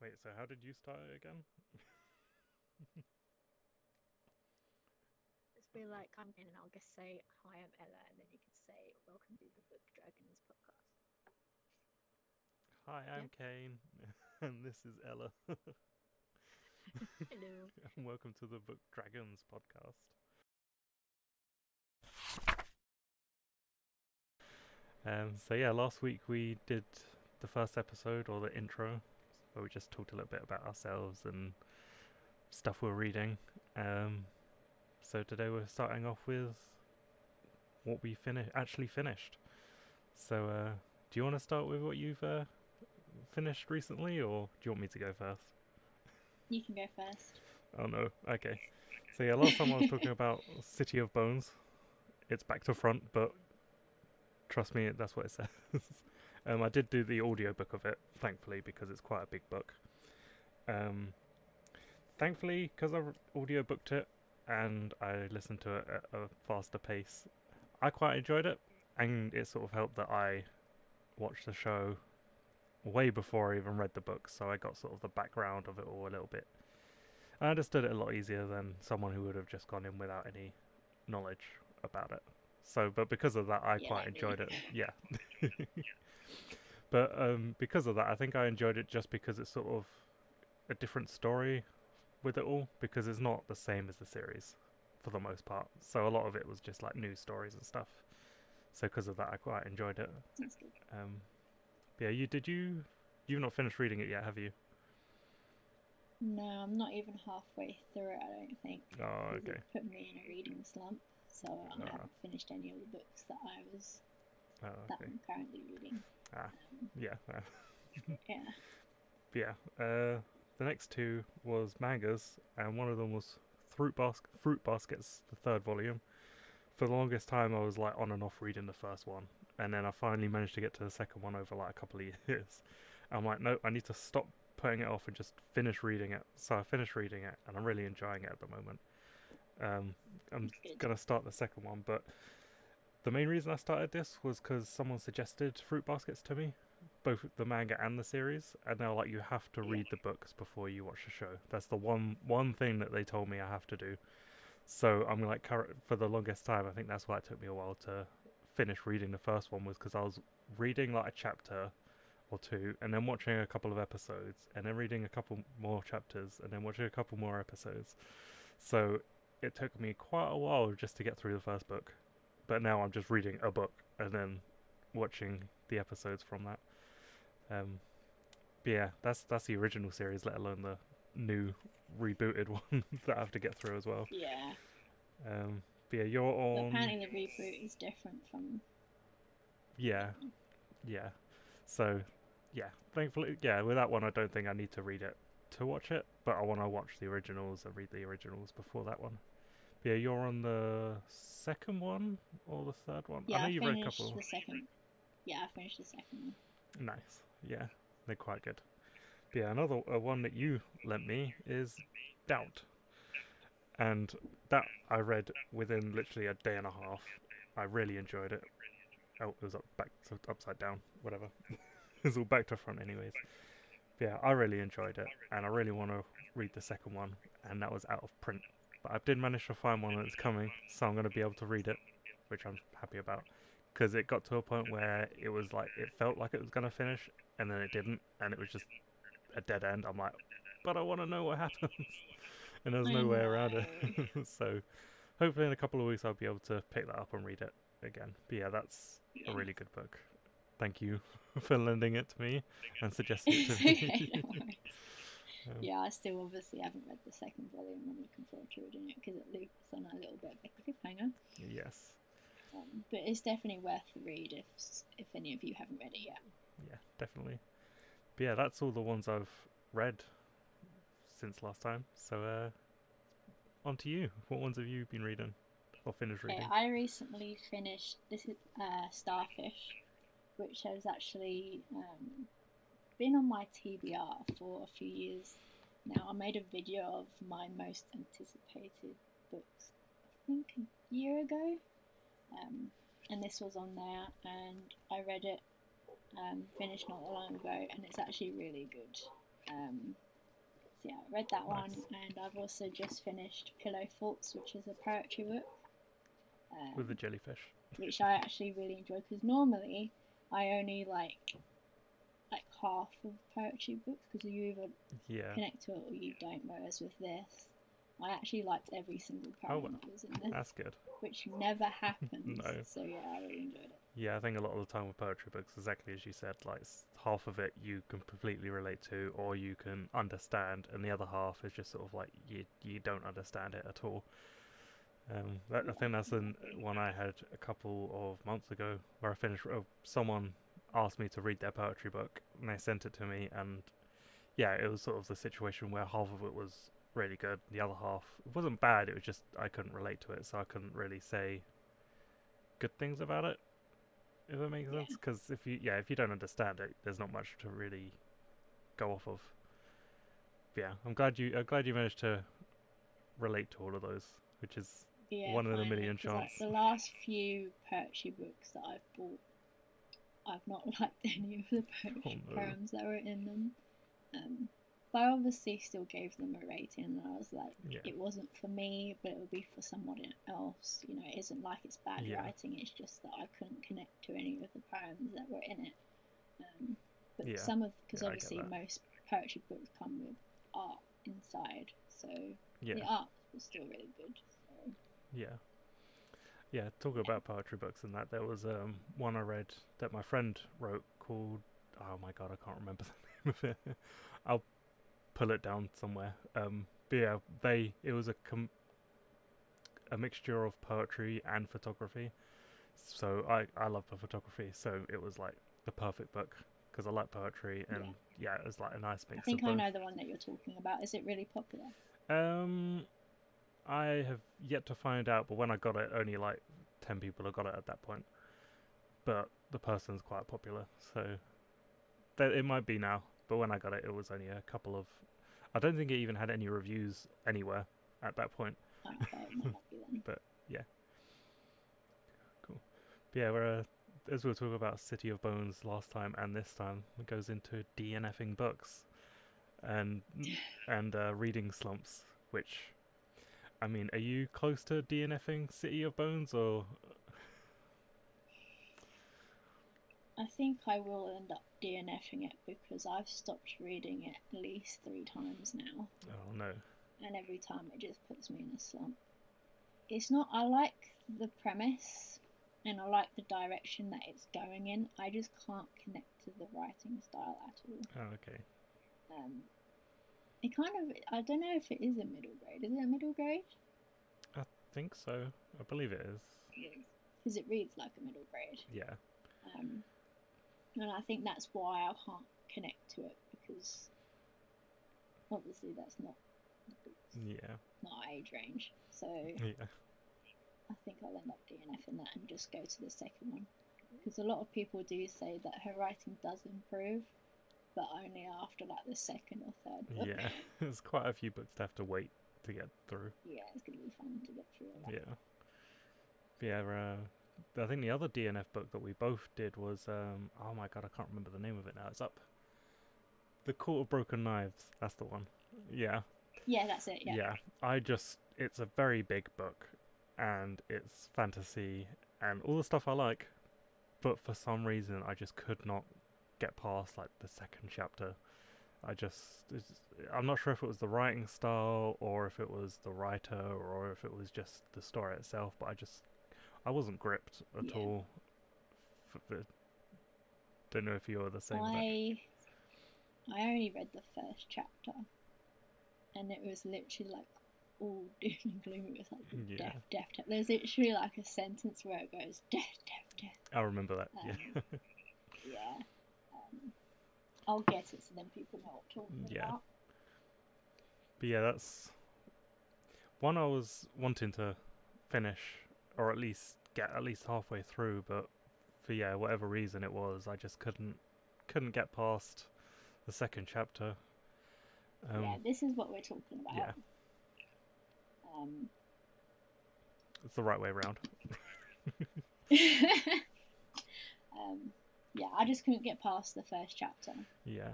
Wait, so how did you start it again? Just be like, I'm in, and I'll just say, "Hi, I'm Ella," and then you can say, "Welcome to the Book Dragons podcast." Hi, Yeah. I'm Kane, and this is Ella. Hello. And welcome to the Book Dragons podcast. So yeah, last week we did the first episode, or the intro, where we just talked a little bit about ourselves and stuff we're reading. So today we're starting off with what we actually finished. So do you want to start with what you've finished recently, or do you want me to go first? You can go first. Oh no, okay. So yeah, last time I was talking about City of Bones. It's back to front, but trust me, that's what it says. I did do the audiobook of it, thankfully, because it's quite a big book. Thankfully, because I audiobooked it and I listened to it at a faster pace, I quite enjoyed it, and it sort of helped that I watched the show way before I even read the book, so I got sort of the background of it all a little bit. I understood it a lot easier than someone who would have just gone in without any knowledge about it. So, but because of that, I quite enjoyed it. Yeah. But because of that, I think I enjoyed it just because it's sort of a different story with it all, because it's not the same as the series for the most part. So a lot of it was just like news stories and stuff. So because of that, I quite enjoyed it. That's good. Yeah, you've not finished reading it yet, have you? No, I'm not even halfway through it, I don't think. Oh, Because okay. it put me in a reading slump, so I haven't finished any of the books that I'm currently reading. Yeah. Yeah. Yeah. The next two was mangas, and one of them was Fruit Baskets, the third volume. For the longest time, I was like on and off reading the first one, and then I finally managed to get to the second one over like a couple of years. I'm like, no, I need to stop putting it off and just finish reading it. So I finished reading it, and I'm really enjoying it at the moment. I'm gonna start the second one, but the main reason I started this was because someone suggested Fruit Baskets to me, both the manga and the series, and they're like, you have to read the books before you watch the show. That's the one thing that they told me I have to do. So I'm like, for the longest time, I think that's why it took me a while to finish reading the first one, was because I was reading like a chapter or two, and then watching a couple of episodes, and then reading a couple more chapters, and then watching a couple more episodes. So it took me quite a while just to get through the first book. But now I'm just reading a book and then watching the episodes from that. But yeah, that's the original series, let alone the new rebooted one that I have to get through as well. Yeah. But yeah, you're on. But apparently the reboot is different from. Yeah. So, yeah, thankfully, yeah, with that one, I don't think I need to read it to watch it, but I want to watch the originals and read the originals before that one. But yeah, you're on the second one or the third one? Yeah, I know I you've read a couple. the second. Yeah, I finished the second one. Nice. Yeah, they're quite good. But yeah, another one that you lent me is Doubt. And that I read within literally a day and a half. I really enjoyed it. Oh, it was upside down, whatever. It was all back to front, anyways. But yeah, I really enjoyed it, and I really want to read the second one, and that was out of print. But I did manage to find one that's coming, so I'm going to be able to read it, which I'm happy about. Because it got to a point where it was like, it felt like it was going to finish, and then it didn't, and it was just a dead end. I'm like, but I want to know what happens. And there's no way around it. So hopefully in a couple of weeks I'll be able to pick that up and read it again. But yeah, that's a really good book. Thank you for lending it to me and suggesting it to me. Yeah, I still obviously haven't read the second volume. I'm looking forward to reading it because it leaves on a little bit of a cliffhanger. Yes. But it's definitely worth the read if any of you haven't read it yet. Yeah, definitely. But yeah, that's all the ones I've read since last time. So on to you. What ones have you been reading or finished reading? I recently finished Starfish, which has actually been on my TBR for a few years now. I made a video of my most anticipated books, I think a year ago, and this was on there, and I read it, finished not long ago, and it's actually really good. So yeah, I read that one, Nice. and I've also just finished Pillow Thoughts, which is a poetry book. With the jellyfish. Which I actually really enjoy, because normally I only like half of poetry books, because you either Yeah. connect to it or you don't. Whereas with this, I actually liked every single poem well, that was in this, That's good. which never happens. No. So yeah, I really enjoyed it. Yeah, I think a lot of the time with poetry books, exactly as you said, like half of it you can completely relate to or you can understand, and the other half is just sort of like you don't understand it at all. I think that's the one I had a couple of months ago where I finished. Someone asked me to read their poetry book, and they sent it to me, and yeah, it was sort of the situation where half of it was really good, the other half it wasn't bad. It was just I couldn't relate to it, so I couldn't really say good things about it. If that makes sense, because if you don't understand it, there's not much to really go off of. But yeah, I'm glad you managed to relate to all of those, which is one in a million chance. Like, the last few poetry books that I've bought, I've not liked any of the poems that were in them. But I obviously still gave them a rating, and I was like, it wasn't for me, but it would be for someone else. You know, it isn't like it's bad writing, it's just that I couldn't connect to any of the poems that were in it. But some of, because obviously most poetry books come with art inside, so the art was still really good. So. Yeah, talking about poetry books and that, there was one I read that my friend wrote called, oh my god, I can't remember the name of it. I'll pull it down somewhere. But yeah, it was a mixture of poetry and photography. So I love the photography, so it was like the perfect book because I like poetry, and it was like a nice mix. I think of both. I know the one that you're talking about. Is it really popular? I have yet to find out, but when I got it, only like 10 people have got it at that point. But the person's quite popular, so it might be now. But when I got it, it was only a couple of. I don't think it even had any reviews anywhere at that point. Okay, it might not be then. But yeah, cool. But yeah, as we were talking about City of Bones last time, and this time it goes into DNFing books, and reading slumps. Which, I mean, are you close to DNFing City of Bones, or? I think I will end up DNFing it because I've stopped reading it at least 3 times now. Oh no. And every time it just puts me in a slump. It's not, I like the premise and I like the direction that it's going in. I just can't connect to the writing style at all. Oh, okay. It kind of, I don't know if it is a middle grade. Is it a middle grade? I think so. I believe it is. Because it reads like a middle grade. Yeah. And I think that's why I can't connect to it, because obviously that's not our age range. So I think I'll end up DNFing that and just go to the second one. Because a lot of people do say that her writing does improve, but only after like the second or third book. Yeah, there's quite a few books to have to wait to get through. Yeah, it's going to be fun to get through all that. Yeah, I think the other DNF book that we both did was, oh my god, I can't remember the name of it now. It's up. The Court of Broken Knives. That's the one. Yeah. Yeah, that's it. Yeah. It's a very big book, and it's fantasy and all the stuff I like, but for some reason I just could not get past like the second chapter. I'm not sure if it was the writing style or if it was the writer or if it was just the story itself, but I wasn't gripped at all. Don't know if you're the same. I only read the first chapter, and it was literally like all doom and gloom. It was like death. There's literally like a sentence where it goes death. I remember that. Yeah. I'll get it so then people know what I'm talking about. But yeah, that's one I was wanting to finish, or at least get at least halfway through, but for whatever reason it was, I just couldn't get past the second chapter. This is what we're talking about. Yeah. It's the right way around. I just couldn't get past the first chapter. Yeah.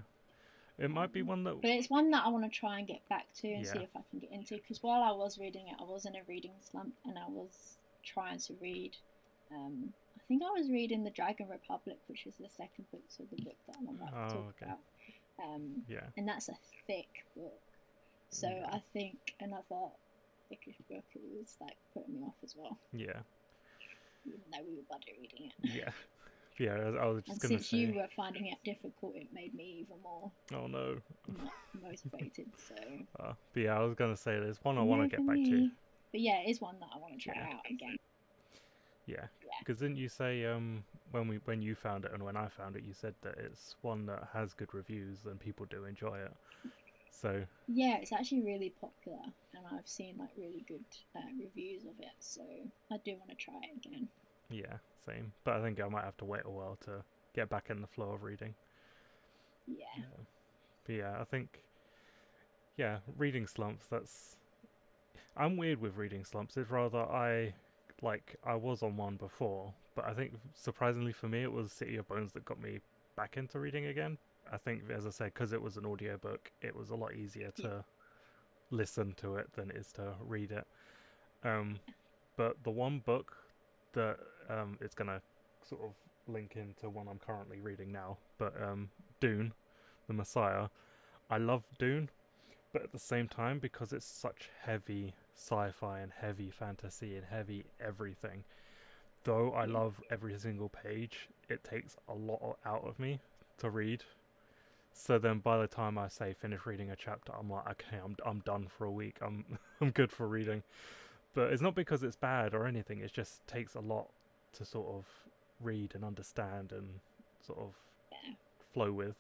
It might be one that. But it's one that I want to try and get back to and see Yeah. if I can get into. Because while I was reading it, I was in a reading slump and I was trying to read. I think I was reading The Dragon Republic, which is the second book, so the book that I'm about to talk Okay. about. Yeah. And that's a thick book. So Yeah. I think another thickish book was like putting me off as well, Yeah. even though we were buddy reading it. Yeah. Yeah. I was just And gonna since say. you were finding it difficult, it made me even more Oh no. motivated. So But yeah, I was gonna say there's one I want to get back to. me. But yeah, it is one that I want to try Yeah. out again. Yeah. Yeah. Because didn't you say when you found it and when I found it, you said that it's one that has good reviews and people do enjoy it. So Yeah, it's actually really popular, and I've seen like really good reviews of it. So I do want to try it again. yeah, same. But I think I might have to wait a while to get back in the flow of reading. Yeah. But yeah, I think reading slumps. I'm weird with reading slumps. It's rather I was on one before, but I think surprisingly for me it was City of Bones that got me back into reading again. I think, as I said, because it was an audiobook, it was a lot easier to listen to it than it is to read it. But the one book that it's gonna sort of link into one I'm currently reading now, but Dune, the Messiah. I love Dune, but at the same time, because it's such heavy sci-fi and heavy fantasy and heavy everything, though I love every single page, it takes a lot out of me to read. So then by the time I say finish reading a chapter, I'm like, okay, I'm done for a week. I'm I'm good for reading. But it's not because it's bad or anything. It just takes a lot to sort of read and understand and sort of flow with.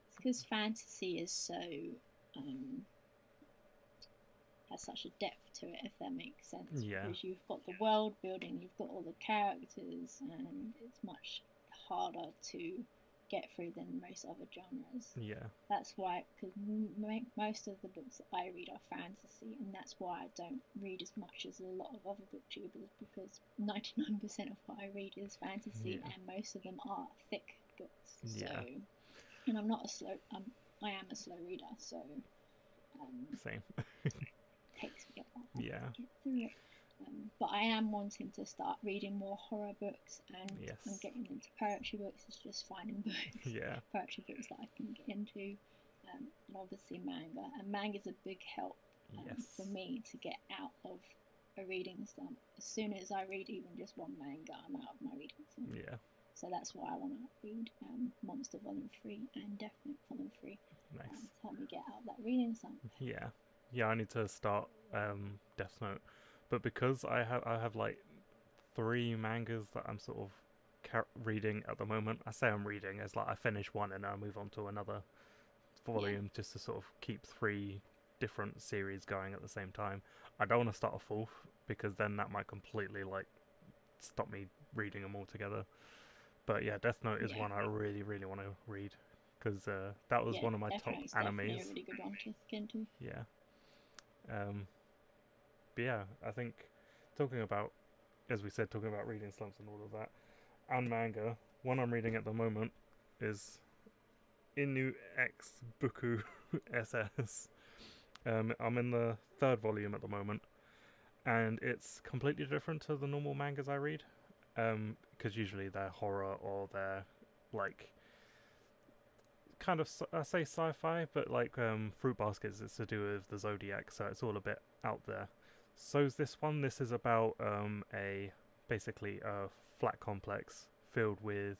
It's because fantasy is so has such a depth to it, if that makes sense. Yeah. Because you've got the world building, you've got all the characters, and it's much harder to get through than most other genres. Yeah. That's why, because most of the books that I read are fantasy, and that's why I don't read as much as a lot of other booktubers, because 99% of what I read is fantasy, Yeah. and most of them are thick books. Yeah. So, and I'm not a slow. I am a slow reader, so Same. it takes me a while Yeah. to get through it. But I am wanting to start reading more horror books, and Yes. I'm getting into poetry books. It's just finding books, Yeah. poetry books that I can get into, and obviously manga. And manga is a big help Yes. for me to get out of a reading slump. As soon as I read even just one manga, I'm out of my reading slump. Yeah. So that's why I want to read Monster Volume 3 and Definite Volume 3 Nice. to help me get out of that reading slump. Yeah. Yeah, I need to start Death Note. But because I have like 3 mangas that I'm sort of reading at the moment. I say I'm reading as like I finish one and then I move on to another volume just to sort of keep 3 different series going at the same time. I don't want to start a 4th because then that might completely like stop me reading them all together. But yeah, Death Note is one I really, really want to read because that was one of my top It's animes. definitely a really good one to get into. Yeah. But yeah, I think talking about, as we said, talking about reading slumps and all of that, and manga, one I'm reading at the moment is Inu X Buku SS. I'm in the 3rd volume at the moment, and it's completely different to the normal mangas I read, because usually they're horror or they're like kind of I say sci-fi, but like Fruit Baskets is to do with the Zodiac, so it's all a bit out there. So's this one. This is about basically a flat complex filled with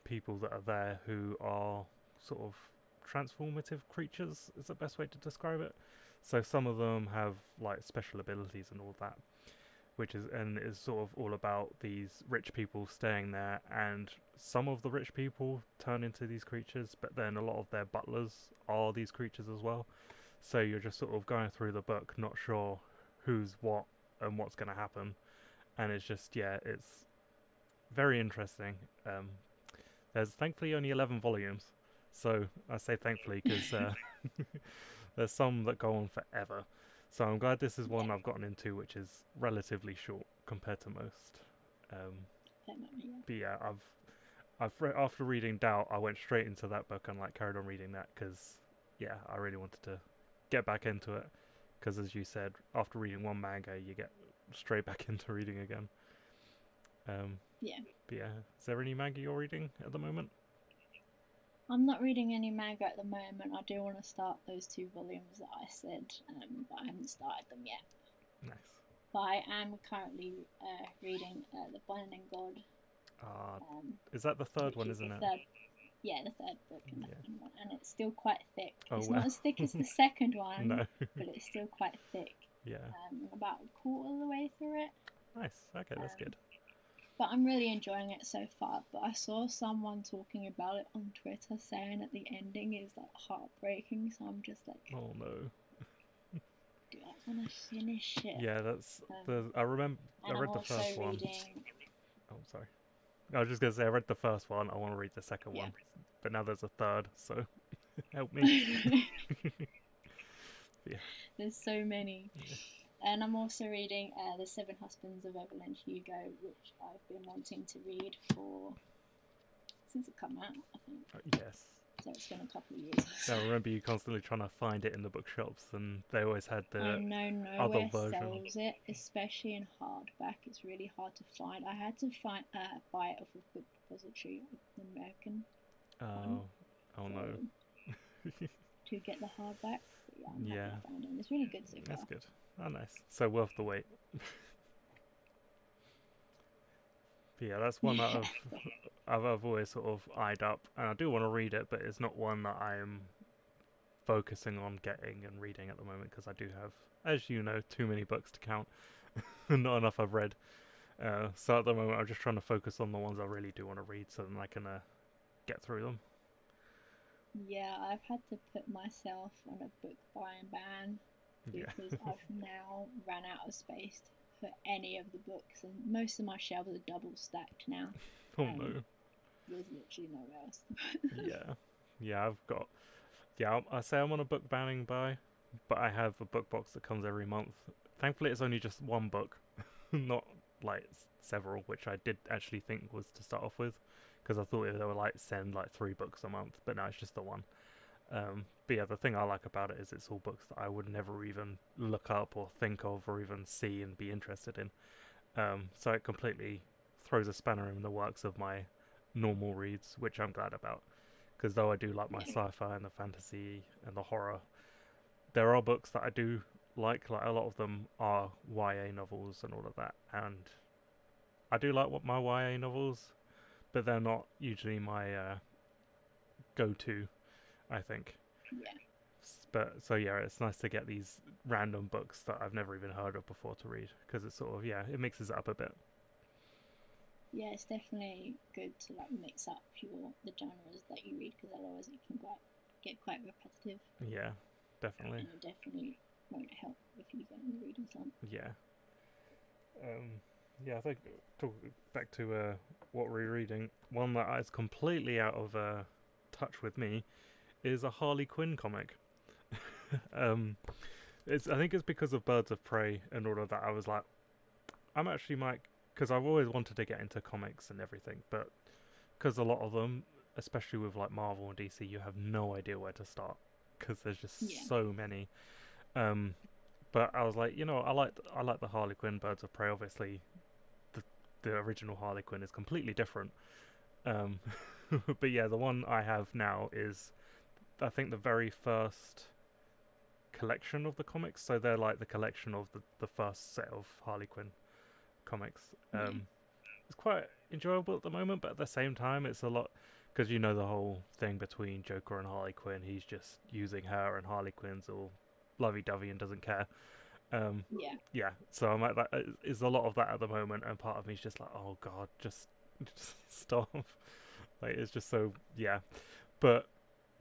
people that are there who are sort of transformative creatures is the best way to describe it. So some of them have like special abilities and all that, which is sort of all about these rich people staying there, and some of the rich people turn into these creatures, but then a lot of their butlers are these creatures as well. So you're just sort of going through the book, not sure who's what and what's going to happen, and it's just it's very interesting. There's thankfully only 11 volumes, so I say thankfully because there's some that go on forever. So I'm glad this is one I've gotten into, which is relatively short compared to most. But yeah, after reading Doubt, I went straight into that book and like carried on reading that because, yeah, I really wanted to get back into it. Because as you said, after reading one manga, you get straight back into reading again. Yeah. But yeah, is there any manga you're reading at the moment? I'm not reading any manga at the moment. I do want to start those 2 volumes that I said, but I haven't started them yet. Nice. But I am currently reading The Binding God. Is that the third one, which is isn't the it? third, yeah, the third book in the Yeah. second one, and it's still quite thick. Oh, It's wow. not as thick as the second one, No. but it's still quite thick. Yeah. I'm about a quarter of the way through it. Nice. Okay, that's good. But I'm really enjoying it so far. But I saw someone talking about it on Twitter saying that the ending is like heartbreaking. So I'm just like, Oh no. do I want to finish it? Yeah, that's I remember. I read the first one. Oh, sorry. I was just gonna say I read the first one. I want to read the second one, but now there's a third. So help me. Yeah. There's so many. Yeah. And I'm also reading The Seven Husbands of Evelyn Hugo, which I've been wanting to read since it came out, I think. Yes. So it's been a couple of years. I remember you constantly trying to find it in the bookshops, and they always had the I know other nowhere version. sells it, especially in hardback. It's really hard to find. I had to buy it off of Book Depository, the American. Oh no. To get the hardback. But I'm happy I found it. It's really good so far. That's good. Oh, nice. So worth the wait. But yeah, that's one that I've always sort of eyed up, and I do want to read it, but it's not one that I'm focusing on getting and reading at the moment because I do have, as you know, too many books to count, and not enough I've read. So at the moment, I'm just trying to focus on the ones I really do want to read, so then I can get through them. Yeah, I've had to put myself on a book buying ban because I've now ran out of space to put any of the books, and most of my shelves are double stacked now. Oh no. There's literally nowhere else. Yeah, I've got. Yeah, I say I'm on a book banning buy, but I have a book box that comes every month. Thankfully, it's only just one book, not like several, which I did actually think was to start off with, because I thought they were like send like 3 books a month, but no, it's just the one. But yeah, the thing I like about it is it's all books that I would never even look up or think of or even see and be interested in. So it completely throws a spanner in the works of my normal reads, which I'm glad about. Because though I do like my sci-fi and the fantasy and the horror, there are books that I do like a lot of them are YA novels and all of that. And I do like my YA novels, but they're not usually my go-to, I think. Yeah. But so yeah, it's nice to get these random books that I've never even heard of before to read, because it's sort of, it mixes it up a bit. Yeah, it's definitely good to like mix up the genres that you read, because otherwise it can get quite repetitive. Yeah, definitely. And it definitely won't help if you go in the reading slump. Yeah. Yeah, I think back to what we're reading. One that is completely out of touch with me is a Harley Quinn comic. I think it's because of Birds of Prey and all of that. I was like, I'm actually because I've always wanted to get into comics and everything, but because a lot of them, especially with like Marvel and DC, you have no idea where to start because there's just so many. But I was like, I like the Harley Quinn Birds of Prey. Obviously, the original Harley Quinn is completely different. But yeah, the one I have now is, I think, the very first collection of the comics. So they're like the collection of the first set of Harley Quinn comics. It's quite enjoyable at the moment, but at the same time, it's a lot, because the whole thing between Joker and Harley Quinn. He's just using her, and Harley Quinn's all lovey-dovey and doesn't care. So I'm like, that is a lot of that at the moment, and part of me is just like, oh god, just stop. Like, it's just so, but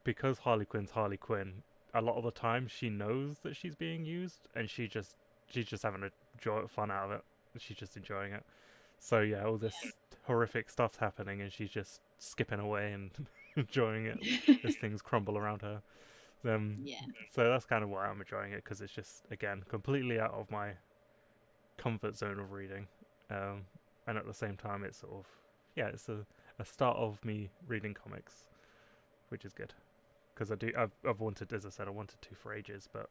because Harley Quinn's Harley Quinn, a lot of the time she knows that she's being used, and she's just having fun out of it. She's just enjoying it. So yeah, all this horrific stuff's happening, and she's just skipping away and enjoying it as things crumble around her. So that's kind of why I'm enjoying it, because it's just, again, completely out of my comfort zone of reading, and at the same time it's sort of, it's a start of me reading comics, which is good. Because I've wanted, as I said, I wanted to for ages, but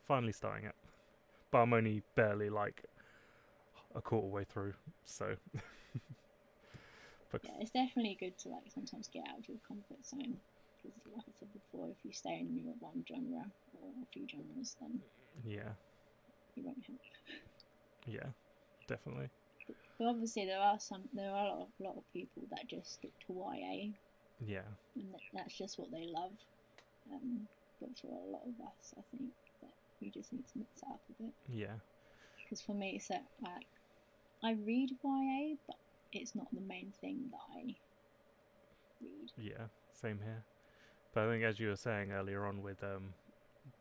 finally starting it. But I'm only barely like a quarter way through, so. But Yeah, it's definitely good to like sometimes get out of your comfort zone. Because, like I said before, if you stay in your one genre or a few genres, then yeah, you won't have. yeah, definitely. But obviously, there are a lot of people that just stick to YA, Yeah, and that's just what they love. But for a lot of us, I think that we just need to mix it up a bit. yeah, Because for me, it's that like I read YA, but it's not the main thing that I read. yeah. Same here. But I think, as you were saying earlier on, with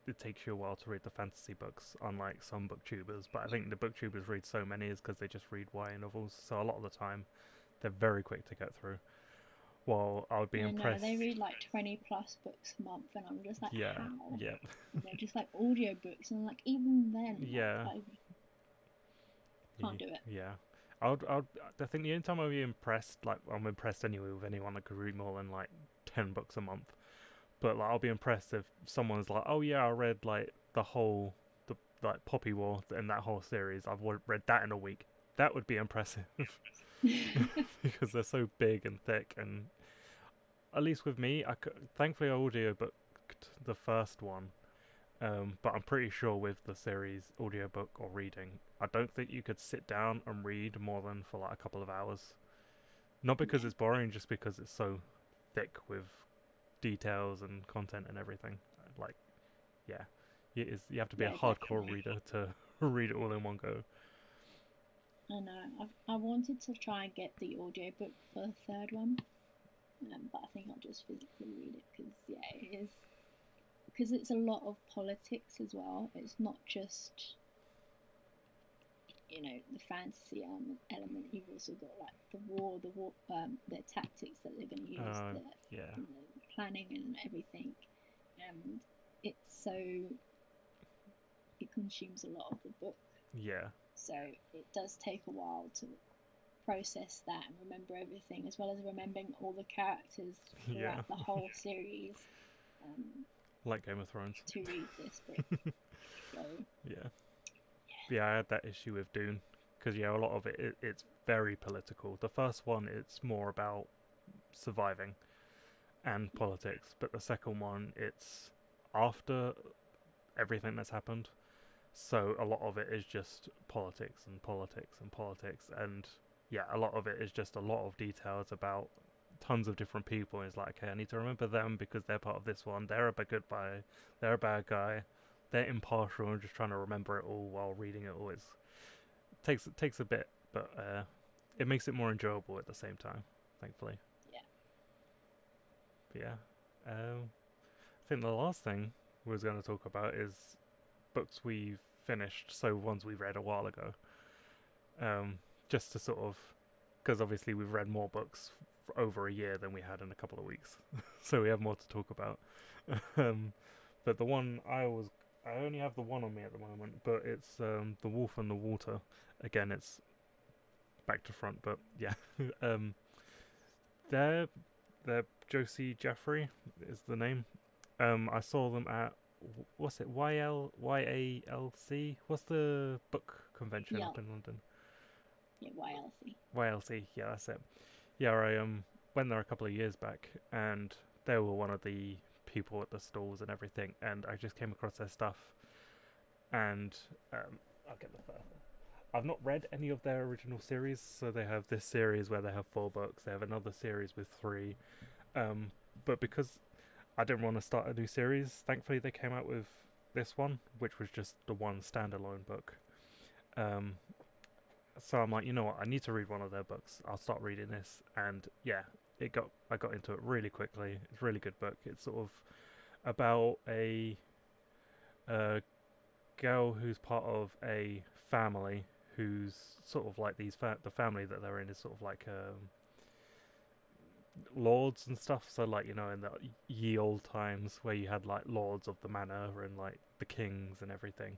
it takes you a while to read the fantasy books, unlike some booktubers. But I think the booktubers read so many is because they just read YA novels. So a lot of the time, they're very quick to get through. Well, I would be I know impressed. they read like 20+ books a month, and I'm just like, Yeah, how? yeah, And they're just like audiobooks, and like even then, yeah. like, I can't do it. Yeah. I think the only time I'd be impressed, like, I'm impressed anyway with anyone that could read more than like 10 books a month. But like, I'll be impressed if someone's like, oh yeah, I read like the like Poppy War and that whole series. I've read that in a week. That would be impressive because they're so big and thick. And at least with me, thankfully I audiobooked the first one. But I'm pretty sure with the series audiobook or reading, I don't think you could sit down and read more than for like a couple of hours. Not because it's boring, just because it's so thick with details and content and everything. Like, yeah, you have to be Yeah, a hardcore definitely. reader to read it all in one go. I know. I wanted to try and get the audiobook for the third one, but I think I'll just physically read it because yeah, it is because it's a lot of politics as well. It's not just the fantasy element. You've also got like the tactics that they're going to use, Yeah, the planning and everything, and it's so it consumes a lot of the book. yeah, So it does take a while to process that and remember everything, as well as remembering all the characters throughout yeah. the whole series. Like Game of Thrones. To read this book. So Yeah, I had that issue with Dune because a lot of it's very political. The first one, it's more about surviving and politics, but the second one, it's after everything that's happened. So a lot of it is just politics and politics and politics, and yeah, a lot of it is just a lot of details about tons of different people. It's like, okay, I need to remember them because they're part of this one. They're a good guy. They're a bad guy. They're impartial. And just trying to remember it all while reading it all. It takes a bit, but it makes it more enjoyable at the same time. Thankfully. yeah. But yeah, I think the last thing we was going to talk about is books we've finished. So ones we read a while ago. Just to sort of, because obviously we've read more books for over a year than we had in a couple of weeks, so we have more to talk about. But the one I only have the one on me at the moment, but it's The Wolf and the Water. Again, it's back to front, but yeah. they're Josie Jaffrey is the name. I saw them at what's it YALC? What's the book convention up in London? Yeah, YLC. YLC, yeah, that's it. Yeah, I went there a couple of years back, and they were one of the people at the stalls and everything, and I just came across their stuff, and I'll get the first. I've not read any of their original series, so they have this series where they have 4 books. They have another series with 3, but because I didn't want to start a new series, thankfully they came out with this one, which was just the one standalone book. So I'm like, you know what, I need to read one of their books. I'll start reading this, and yeah, I got into it really quickly. It's a really good book. It's sort of about a girl who's part of a family who's sort of like the family that they're in is sort of like lords and stuff. So like, in the ye old times where you had like lords of the manor and like the kings and everything.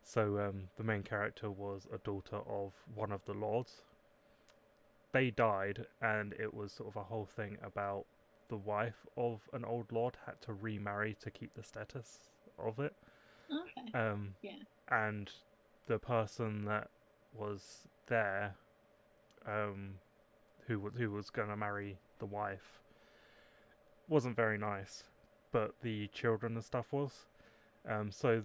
So the main character was a daughter of one of the lords, they died, and it was sort of a whole thing about the wife of an old lord had to remarry to keep the status of it. Okay. Um, Yeah. and the person that was there, who was going to marry the wife, wasn't very nice, but the children and stuff was. So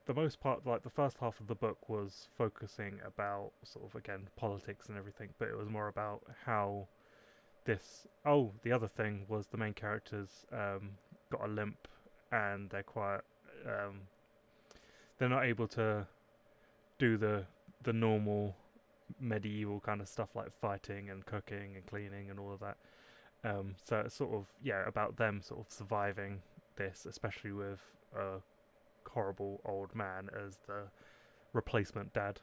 the most part, like the first half of the book, was focusing about sort of again politics and everything, but it was more about how this. Oh, the other thing was the main characters got a limp, and they're quite. They're not able to do the normal medieval kind of stuff like fighting and cooking and cleaning and all of that. So it's sort of about them sort of surviving this, especially with a horrible old man as the replacement dad.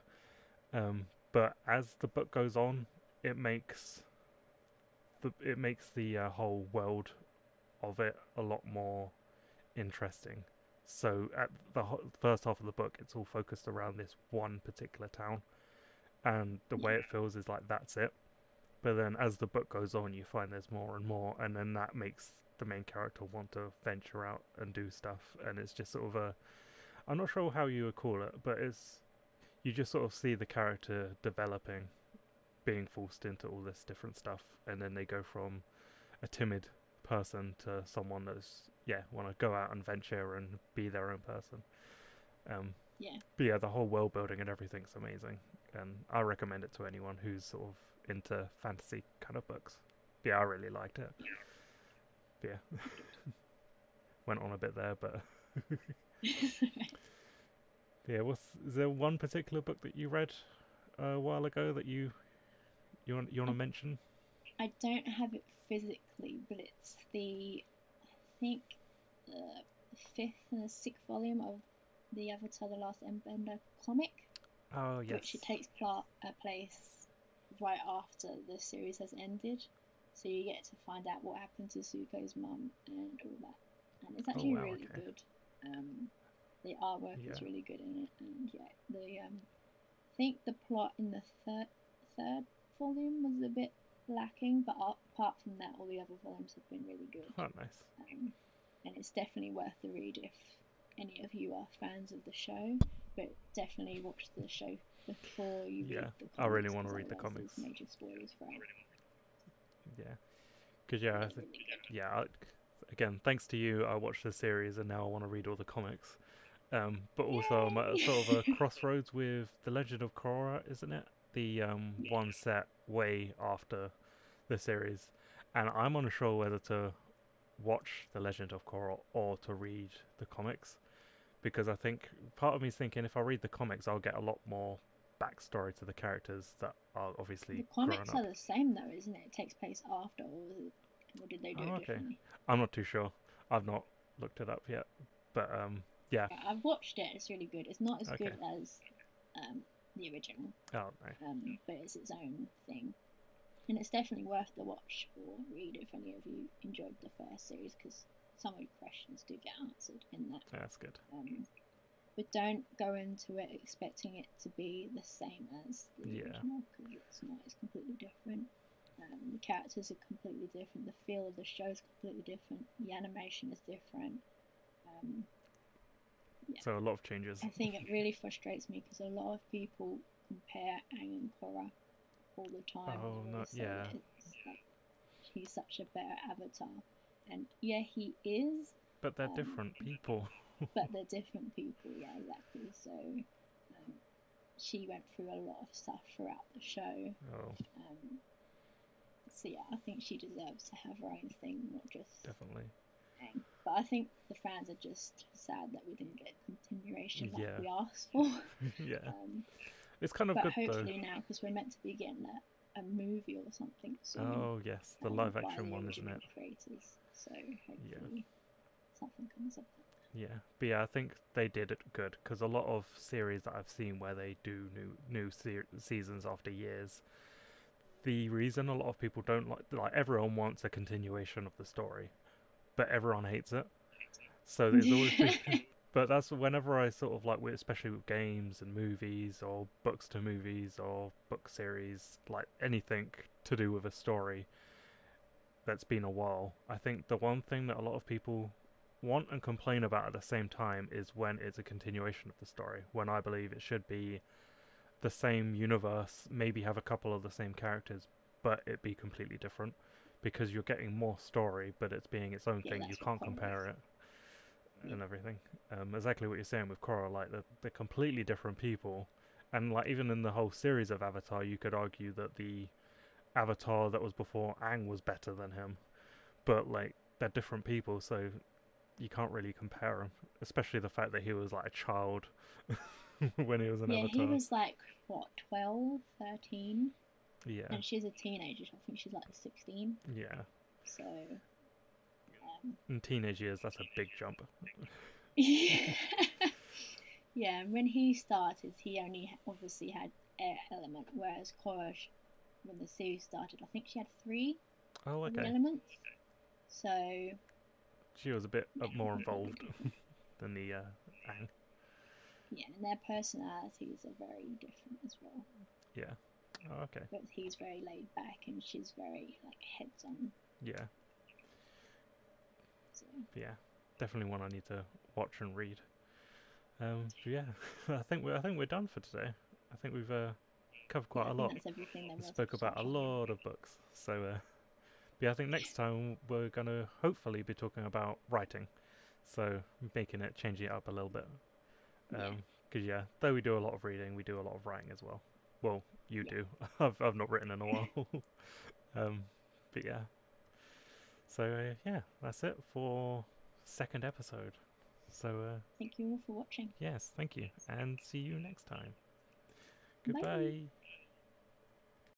But as the book goes on, it makes the whole world of it a lot more interesting. So at the first half of the book, it's all focused around this one particular town, and the way it feels is like that's it. But then as the book goes on, you find there's more and more, and then that makes the main character want to venture out and do stuff, and it's just sort of a, I'm not sure how you would call it, but it's, you just sort of see the character developing, being forced into all this different stuff, and then they go from a timid person to someone that's want to go out and venture and be their own person. But yeah, the whole world building and everything's amazing, and I recommend it to anyone who's sort of into fantasy kind of books. Yeah, I really liked it. Yeah, went on a bit there, but yeah. Is there one particular book that you read a while ago that you want to mention? I don't have it physically, but it's I think the fifth and the sixth volume of the Avatar: The Last Airbender comic. Oh yes. Which it takes place right after the series has ended, so you get to find out what happened to Zuko's mum and all that, and it's actually really good. The artwork is really good in it, and I think the plot in the third volume was a bit lacking, but apart from that, all the other volumes have been really good. Oh, nice. And it's definitely worth the read if any of you are fans of the show, but definitely watch the show before you read the comics. I really want to read the comics. There's major spoilers for it. Yeah, because again, thanks to you, I watched the series and now I want to read all the comics. But also I'm at sort of a crossroads with The Legend of Korra, isn't it? The one set way after the series, and I'm unsure whether to watch The Legend of Korra or to read the comics, because I think part of me is thinking if I read the comics, I'll get a lot more backstory to the characters that are obviously the comics grown are up. the same though, isn't it? It takes place after, or did they do it differently? I'm not too sure. I've not looked it up yet, but yeah. I've watched it. It's really good. It's not as good as the original. Oh no. But it's its own thing, and it's definitely worth the watch or read if any of you enjoyed the first series, because some of your questions do get answered in that. Yeah, that's good. But don't go into it expecting it to be the same as the original, because it's not. It's completely different. The characters are completely different. The feel of the show is completely different. The animation is different. So a lot of changes. I think it really frustrates me because a lot of people compare Aang and Korra all the time. Oh no, yeah. It's like, he's such a better Avatar, and yeah, he is. But they're different people. But they're different people, yeah, exactly. So she went through a lot of stuff throughout the show. Oh. So yeah, I think she deserves to have her own thing, not just definitely. Aang. But I think the fans are just sad that we didn't get continuation like we asked for. Yeah. It's kind of but good though. But hopefully now, because we're meant to be getting a movie or something soon. Oh yes, the live action one, isn't it? Creators. So hopefully something comes of that. Yeah, but yeah, I think they did it good, because a lot of series that I've seen where they do new seasons after years, the reason a lot of people don't like everyone wants a continuation of the story, but everyone hates it. So there's always But that's whenever I sort of like, especially with games and movies or books to movies or book series, like anything to do with a story that's been a while. I think the one thing that a lot of people want and complain about at the same time is when it's a continuation of the story. When I believe it should be the same universe, maybe have a couple of the same characters, but it be completely different because you're getting more story, but it's being its own thing. You can't compare it and everything. Exactly what you're saying with Korra, like they're completely different people, and like even in the whole series of Avatar, you could argue that the Avatar that was before Aang was better than him, but like they're different people, so you can't really compare them. Especially the fact that he was like a child when he was an Avatar. He was like what, 12, 13? Yeah. And she's a teenager. I think she's like 16. Yeah. So. In teenage years, that's a big jump. Yeah, when he started, he only obviously had air element, whereas Korra, when the series started, I think she had 3 elements. So she was a bit more involved than the Aang. Yeah, and their personalities are very different as well. Yeah. Oh, okay. But he's very laid back and she's very like heads on. Yeah. So. Yeah, definitely one I need to watch and read. Yeah, I think we're done for today. I think we've covered quite a lot. That's everything there was. Spoke about a lot of books. So yeah, I think next time we're gonna hopefully be talking about writing. So changing it up a little bit. Because though we do a lot of reading, we do a lot of writing as well. Well, you do. I've not written in a while. But yeah. So yeah, that's it for second episode. So thank you all for watching. Yes, thank you, and see you next time. Goodbye. Bye.